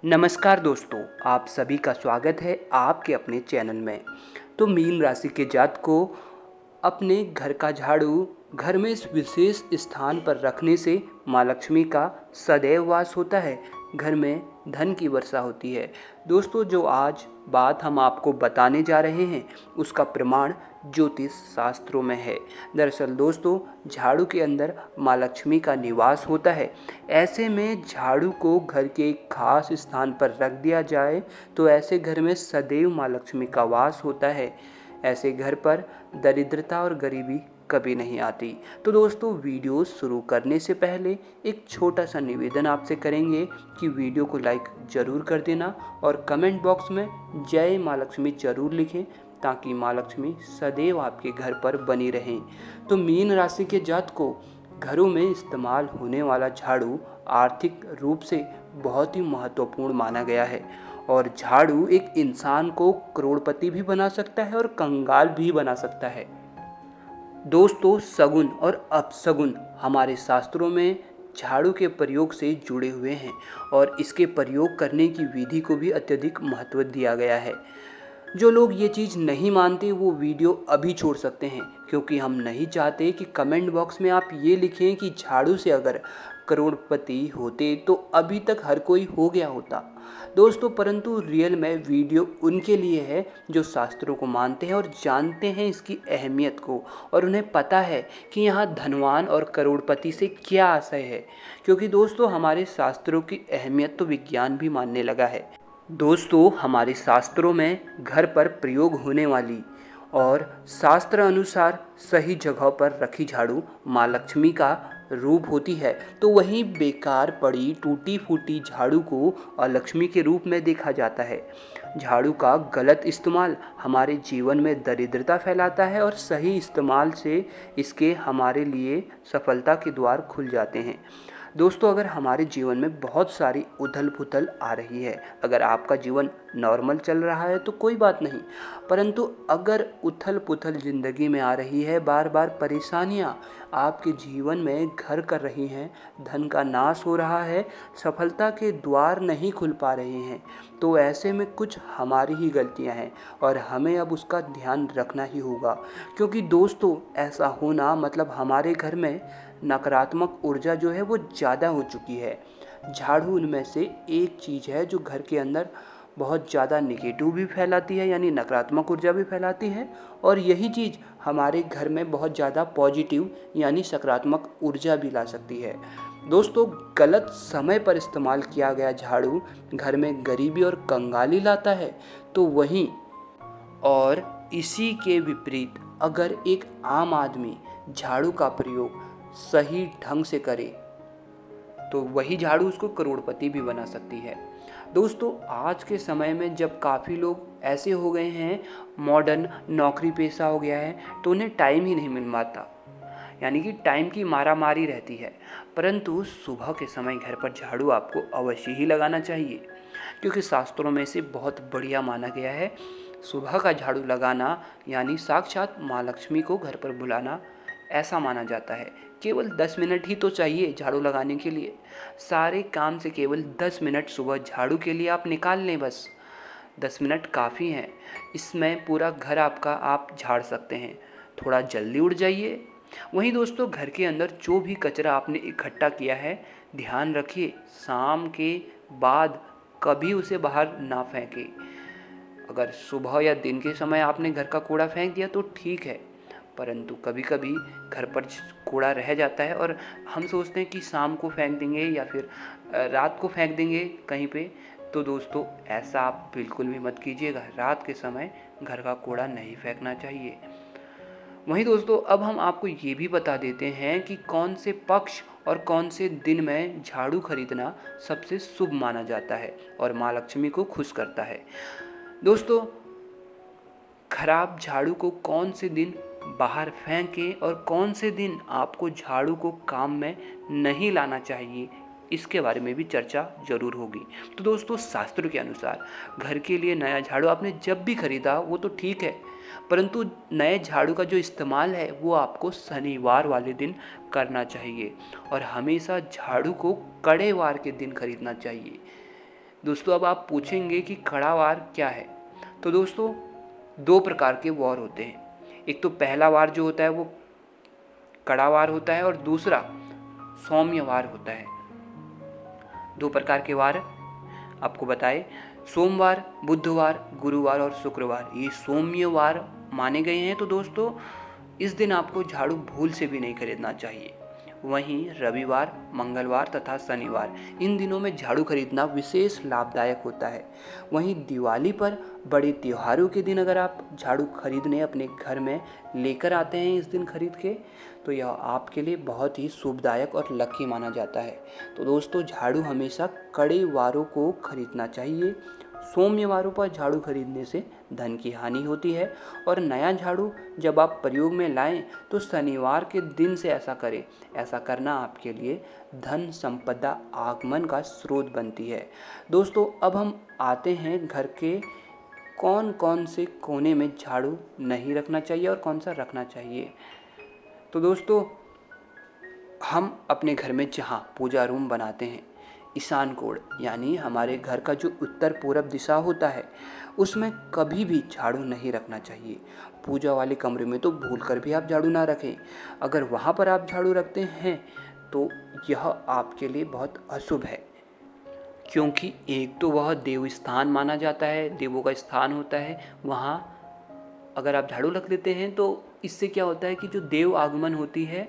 नमस्कार दोस्तों, आप सभी का स्वागत है आपके अपने चैनल में। तो मीन राशि के जातक को अपने घर का झाड़ू घर में इस विशेष स्थान पर रखने से माँ लक्ष्मी का सदैव वास होता है, घर में धन की वर्षा होती है। दोस्तों, जो आज बात हम आपको बताने जा रहे हैं उसका प्रमाण ज्योतिष शास्त्रों में है। दरअसल दोस्तों, झाड़ू के अंदर माँ लक्ष्मी का निवास होता है। ऐसे में झाड़ू को घर के एक खास स्थान पर रख दिया जाए तो ऐसे घर में सदैव माँ लक्ष्मी का वास होता है। ऐसे घर पर दरिद्रता और गरीबी कभी नहीं आती। तो दोस्तों, वीडियो शुरू करने से पहले एक छोटा सा निवेदन आपसे करेंगे कि वीडियो को लाइक ज़रूर कर देना और कमेंट बॉक्स में जय माँ लक्ष्मी ज़रूर लिखें, ताकि माँ लक्ष्मी सदैव आपके घर पर बनी रहें। तो मीन राशि के जातक को घरों में इस्तेमाल होने वाला झाड़ू आर्थिक रूप से बहुत ही महत्वपूर्ण माना गया है और झाड़ू एक इंसान को करोड़पति भी बना सकता है और कंगाल भी बना सकता है। दोस्तों, सगुन और अपशगुन हमारे शास्त्रों में झाड़ू के प्रयोग से जुड़े हुए हैं और इसके प्रयोग करने की विधि को भी अत्यधिक महत्व दिया गया है। जो लोग ये चीज़ नहीं मानते वो वीडियो अभी छोड़ सकते हैं, क्योंकि हम नहीं चाहते कि कमेंट बॉक्स में आप ये लिखें कि झाड़ू से अगर करोड़पति होते तो अभी तक हर कोई हो गया होता। दोस्तों, परंतु रियल में वीडियो उनके लिए है जो शास्त्रों को मानते हैं और जानते हैं इसकी अहमियत को, और उन्हें पता है कि यहाँ धनवान और करोड़पति से क्या आशय है, क्योंकि दोस्तों हमारे शास्त्रों की अहमियत तो विज्ञान भी मानने लगा है। दोस्तों, हमारे शास्त्रों में घर पर प्रयोग होने वाली और शास्त्र अनुसार सही जगह पर रखी झाड़ू माँ लक्ष्मी का रूप होती है, तो वहीं बेकार पड़ी टूटी फूटी झाड़ू को अलक्ष्मी के रूप में देखा जाता है। झाड़ू का गलत इस्तेमाल हमारे जीवन में दरिद्रता फैलाता है और सही इस्तेमाल से इसके हमारे लिए सफलता के द्वार खुल जाते हैं। दोस्तों, अगर हमारे जीवन में बहुत सारी उथल पुथल आ रही है, अगर आपका जीवन नॉर्मल चल रहा है तो कोई बात नहीं, परंतु अगर उथल पुथल ज़िंदगी में आ रही है, बार बार परेशानियाँ आपके जीवन में घर कर रही हैं, धन का नाश हो रहा है, सफलता के द्वार नहीं खुल पा रहे हैं, तो ऐसे में कुछ हमारी ही गलतियां हैं और हमें अब उसका ध्यान रखना ही होगा। क्योंकि दोस्तों, ऐसा होना मतलब हमारे घर में नकारात्मक ऊर्जा जो है वो ज़्यादा हो चुकी है। झाड़ू उनमें से एक चीज़ है जो घर के अंदर बहुत ज़्यादा नेगेटिव भी फैलाती है, यानी नकारात्मक ऊर्जा भी फैलाती है, और यही चीज़ हमारे घर में बहुत ज़्यादा पॉजिटिव यानी सकारात्मक ऊर्जा भी ला सकती है। दोस्तों, गलत समय पर इस्तेमाल किया गया झाड़ू घर में गरीबी और कंगाली लाता है, तो वहीं और इसी के विपरीत अगर एक आम आदमी झाड़ू का प्रयोग सही ढंग से करे तो वही झाड़ू उसको करोड़पति भी बना सकती है। दोस्तों, आज के समय में जब काफ़ी लोग ऐसे हो गए हैं, मॉडर्न नौकरी पेशा हो गया है, तो उन्हें टाइम ही नहीं मिल पाता, यानी कि टाइम की मारामारी रहती है। परंतु सुबह के समय घर पर झाड़ू आपको अवश्य ही लगाना चाहिए, क्योंकि शास्त्रों में इसे बहुत बढ़िया माना गया है। सुबह का झाड़ू लगाना यानी साक्षात माँ लक्ष्मी को घर पर बुलाना, ऐसा माना जाता है। केवल 10 मिनट ही तो चाहिए झाड़ू लगाने के लिए। सारे काम से केवल 10 मिनट सुबह झाड़ू के लिए आप निकाल लें, बस 10 मिनट काफ़ी हैं। इसमें पूरा घर आपका आप झाड़ सकते हैं। थोड़ा जल्दी उठ जाइए। वहीं दोस्तों, घर के अंदर जो भी कचरा आपने इकट्ठा किया है, ध्यान रखिए शाम के बाद कभी उसे बाहर ना फेंकें। अगर सुबह या दिन के समय आपने घर का कूड़ा फेंक दिया तो ठीक है, परंतु कभी कभी घर पर कूड़ा रह जाता है और हम सोचते हैं कि शाम को फेंक देंगे या फिर रात को फेंक देंगे कहीं पे। तो दोस्तों, ऐसा आप बिल्कुल भी मत कीजिएगा। रात के समय घर का कूड़ा नहीं फेंकना चाहिए। वहीं दोस्तों, अब हम आपको ये भी बता देते हैं कि कौन से पक्ष और कौन से दिन में झाड़ू खरीदना सबसे शुभ माना जाता है और माँ लक्ष्मी को खुश करता है। दोस्तों, खराब झाड़ू को कौन से दिन बाहर फेंकें और कौन से दिन आपको झाड़ू को काम में नहीं लाना चाहिए, इसके बारे में भी चर्चा जरूर होगी। तो दोस्तों, शास्त्र के अनुसार घर के लिए नया झाड़ू आपने जब भी खरीदा वो तो ठीक है, परंतु नए झाड़ू का जो इस्तेमाल है वो आपको शनिवार वाले दिन करना चाहिए और हमेशा झाड़ू को कड़े वार के दिन खरीदना चाहिए। दोस्तों अब आप पूछेंगे कि कड़ा वार क्या है। तो दोस्तों दो प्रकार के वार होते हैं। एक तो पहला वार जो होता है वो कड़ा वार होता है और दूसरा सौम्य वार होता है। दो प्रकार के वार आपको बताए, सोमवार, बुधवार, गुरुवार और शुक्रवार ये सौम्य वार माने गए हैं। तो दोस्तों इस दिन आपको झाड़ू भूल से भी नहीं खरीदना चाहिए। वहीं रविवार, मंगलवार तथा शनिवार इन दिनों में झाड़ू खरीदना विशेष लाभदायक होता है। वहीं दिवाली पर बड़े त्योहारों के दिन अगर आप झाड़ू खरीदने अपने घर में लेकर आते हैं इस दिन खरीद के, तो यह आपके लिए बहुत ही शुभदायक और लकी माना जाता है। तो दोस्तों झाड़ू हमेशा कड़े वारों को खरीदना चाहिए। सौम्य वारों पर झाड़ू खरीदने से धन की हानि होती है और नया झाड़ू जब आप प्रयोग में लाएं तो शनिवार के दिन से ऐसा करें। ऐसा करना आपके लिए धन संपदा आगमन का स्रोत बनती है। दोस्तों अब हम आते हैं घर के कौन कौन से कोने में झाड़ू नहीं रखना चाहिए और कौन सा रखना चाहिए। तो दोस्तों हम अपने घर में जहाँ पूजा रूम बनाते हैं, ईशान कोण यानी हमारे घर का जो उत्तर पूरब दिशा होता है उसमें कभी भी झाड़ू नहीं रखना चाहिए। पूजा वाले कमरे में तो भूल कर भी आप झाड़ू ना रखें। अगर वहाँ पर आप झाड़ू रखते हैं तो यह आपके लिए बहुत अशुभ है, क्योंकि एक तो वह देव स्थान माना जाता है, देवों का स्थान होता है। वहाँ अगर आप झाड़ू रख देते हैं तो इससे क्या होता है कि जो देव आगमन होती है,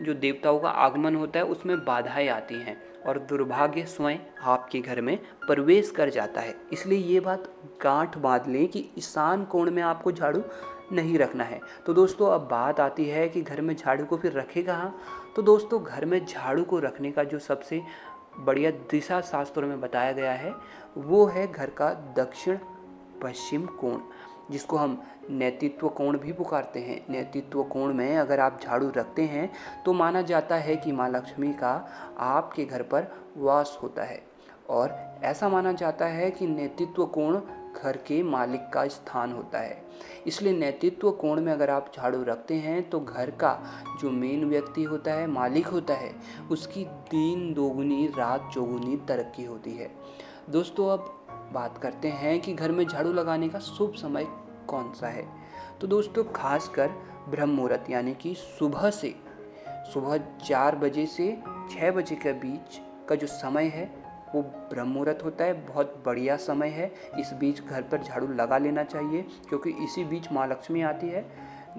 जो देवताओं का आगमन होता है उसमें बाधाएं आती हैं और दुर्भाग्य स्वयं आपके घर में प्रवेश कर जाता है। इसलिए ये बात गांठ बांध लें कि ईशान कोण में आपको झाड़ू नहीं रखना है। तो दोस्तों अब बात आती है कि घर में झाड़ू को फिर रखे कहाँ। तो दोस्तों घर में झाड़ू को रखने का जो सबसे बढ़िया दिशा शास्त्रों में बताया गया है वो है घर का दक्षिण पश्चिम कोण, जिसको हम नेतृत्व कोण भी पुकारते हैं। नेतृत्व कोण में अगर आप झाड़ू रखते हैं तो माना जाता है कि माँ लक्ष्मी का आपके घर पर वास होता है और ऐसा माना जाता है कि नेतृत्व कोण घर के मालिक का स्थान होता है। इसलिए नेतृत्व कोण में अगर आप झाड़ू रखते हैं तो घर का जो मेन व्यक्ति होता है, मालिक होता है, उसकी दिन दोगुनी रात चौगुनी तरक्की होती है। दोस्तों अब बात करते हैं कि घर में झाड़ू लगाने का शुभ समय कौन सा है। तो दोस्तों खासकर ब्रह्म मुहूर्त यानी कि सुबह 4 बजे से 6 बजे के बीच का जो समय है वो ब्रह्म मुहूर्त होता है। बहुत बढ़िया समय है, इस बीच घर पर झाड़ू लगा लेना चाहिए क्योंकि इसी बीच माँ लक्ष्मी आती है।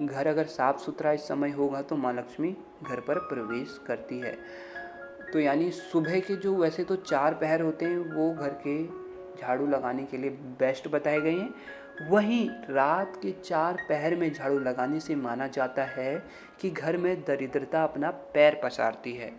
घर अगर साफ सुथरा इस समय होगा तो माँ लक्ष्मी घर पर प्रवेश करती है। तो यानी सुबह के जो वैसे तो 4 पहर होते हैं वो घर के झाड़ू लगाने के लिए बेस्ट बताए गए हैं। वहीं रात के 4 पहर में झाड़ू लगाने से माना जाता है कि घर में दरिद्रता अपना पैर पसारती है।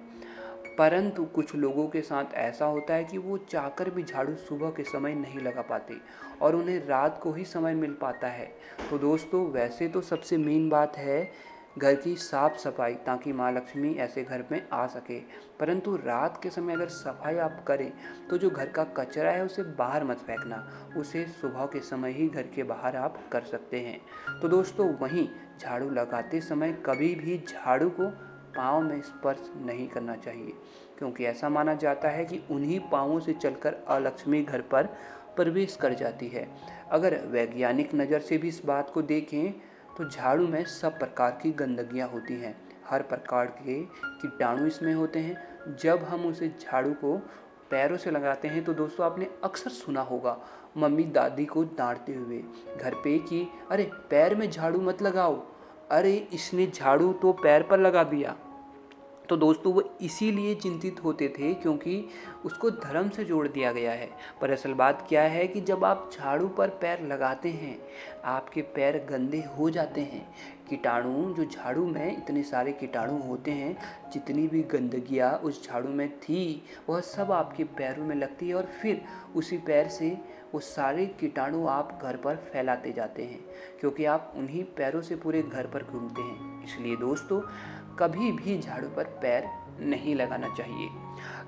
परंतु कुछ लोगों के साथ ऐसा होता है कि वो चाहकर भी झाड़ू सुबह के समय नहीं लगा पाते और उन्हें रात को ही समय मिल पाता है। तो दोस्तों वैसे तो सबसे मेन बात है घर की साफ सफाई, ताकि माँ लक्ष्मी ऐसे घर में आ सके। परंतु रात के समय अगर सफाई आप करें तो जो घर का कचरा है उसे बाहर मत फेंकना, उसे सुबह के समय ही घर के बाहर आप कर सकते हैं। तो दोस्तों वहीं झाड़ू लगाते समय कभी भी झाड़ू को पाँव में स्पर्श नहीं करना चाहिए, क्योंकि ऐसा माना जाता है कि उन्हीं पाँवों से चलकर अलक्ष्मी घर पर प्रवेश कर जाती है। अगर वैज्ञानिक नज़र से भी इस बात को देखें तो झाड़ू में सब प्रकार की गंदगियाँ होती हैं, हर प्रकार के कीटाणु इसमें होते हैं। जब हम उसे झाड़ू को पैरों से लगाते हैं तो दोस्तों आपने अक्सर सुना होगा मम्मी दादी को डांटते हुए घर पे कि अरे पैर में झाड़ू मत लगाओ, अरे इसने झाड़ू तो पैर पर लगा दिया। तो दोस्तों वो इसीलिए चिंतित होते थे क्योंकि उसको धर्म से जोड़ दिया गया है। पर असल बात क्या है कि जब आप झाड़ू पर पैर लगाते हैं आपके पैर गंदे हो जाते हैं। कीटाणु जो झाड़ू में इतने सारे कीटाणु होते हैं, जितनी भी गंदगियाँ उस झाड़ू में थी वह सब आपके पैरों में लगती है और फिर उसी पैर से वो सारे कीटाणु आप घर पर फैलाते जाते हैं, क्योंकि आप उन्हीं पैरों से पूरे घर पर घूमते हैं। इसलिए दोस्तों कभी भी झाड़ू पर पैर नहीं लगाना चाहिए।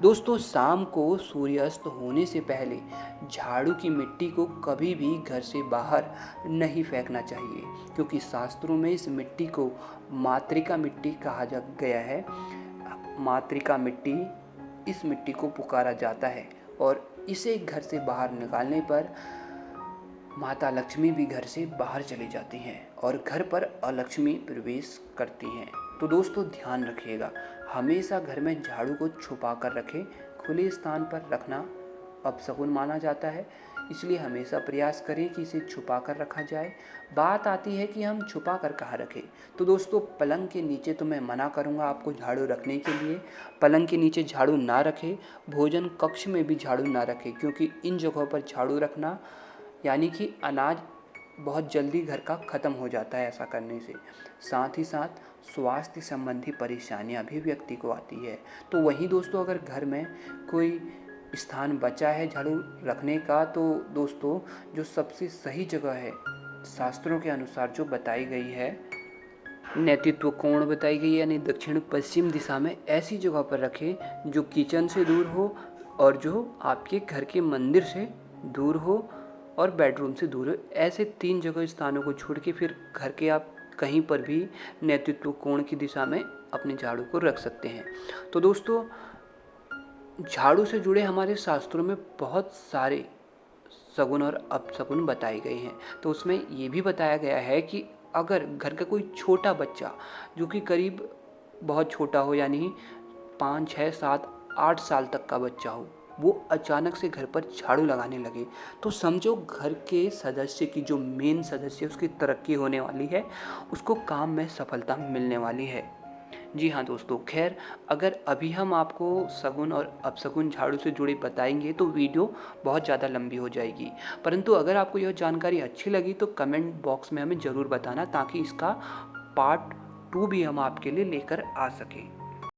दोस्तों शाम को सूर्यास्त होने से पहले झाड़ू की मिट्टी को कभी भी घर से बाहर नहीं फेंकना चाहिए, क्योंकि शास्त्रों में इस मिट्टी को मातृका मिट्टी कहा गया है। मातृका मिट्टी, इस मिट्टी को पुकारा जाता है और इसे घर से बाहर निकालने पर माता लक्ष्मी भी घर से बाहर चली जाती हैं और घर पर अलक्ष्मी प्रवेश करती हैं। तो दोस्तों ध्यान रखिएगा, हमेशा घर में झाड़ू को छुपा कर रखें। खुले स्थान पर रखना अपशकुन माना जाता है, इसलिए हमेशा प्रयास करें कि इसे छुपा कर रखा जाए। बात आती है कि हम छुपा कर कहाँ रखें। तो दोस्तों पलंग के नीचे तो मैं मना करूँगा आपको झाड़ू रखने के लिए। पलंग के नीचे झाड़ू ना रखें, भोजन कक्ष में भी झाड़ू ना रखें, क्योंकि इन जगहों पर झाड़ू रखना यानी कि अनाज बहुत जल्दी घर का ख़त्म हो जाता है ऐसा करने से। साथ ही साथ स्वास्थ्य संबंधी परेशानियां भी व्यक्ति को आती है। तो वहीं दोस्तों अगर घर में कोई स्थान बचा है झाड़ू रखने का, तो दोस्तों जो सबसे सही जगह है शास्त्रों के अनुसार जो बताई गई है, नेतृत्व कोण बताई गई है, यानी दक्षिण पश्चिम दिशा में ऐसी जगह पर रखें जो किचन से दूर हो और जो आपके घर के मंदिर से दूर हो और बेडरूम से दूर हो। ऐसे 3 जगह स्थानों को छोड़ के फिर घर के आप कहीं पर भी नेतृत्व कोण की दिशा में अपने झाड़ू को रख सकते हैं। तो दोस्तों झाड़ू से जुड़े हमारे शास्त्रों में बहुत सारे सगुन और अपशकुन बताए गए हैं। तो उसमें ये भी बताया गया है कि अगर घर का कोई छोटा बच्चा जो कि करीब बहुत छोटा हो, यानी 5, 6, 7, 8 साल तक का बच्चा हो, वो अचानक से घर पर झाड़ू लगाने लगे, तो समझो घर के सदस्य की, जो मेन सदस्य उसकी तरक्की होने वाली है, उसको काम में सफलता मिलने वाली है। जी हाँ दोस्तों, खैर अगर अभी हम आपको सगुन और अपशकुन झाड़ू से जुड़े बताएंगे तो वीडियो बहुत ज़्यादा लंबी हो जाएगी। परंतु अगर आपको यह जानकारी अच्छी लगी तो कमेंट बॉक्स में हमें ज़रूर बताना, ताकि इसका पार्ट 2 भी हम आपके लिए लेकर आ सकें।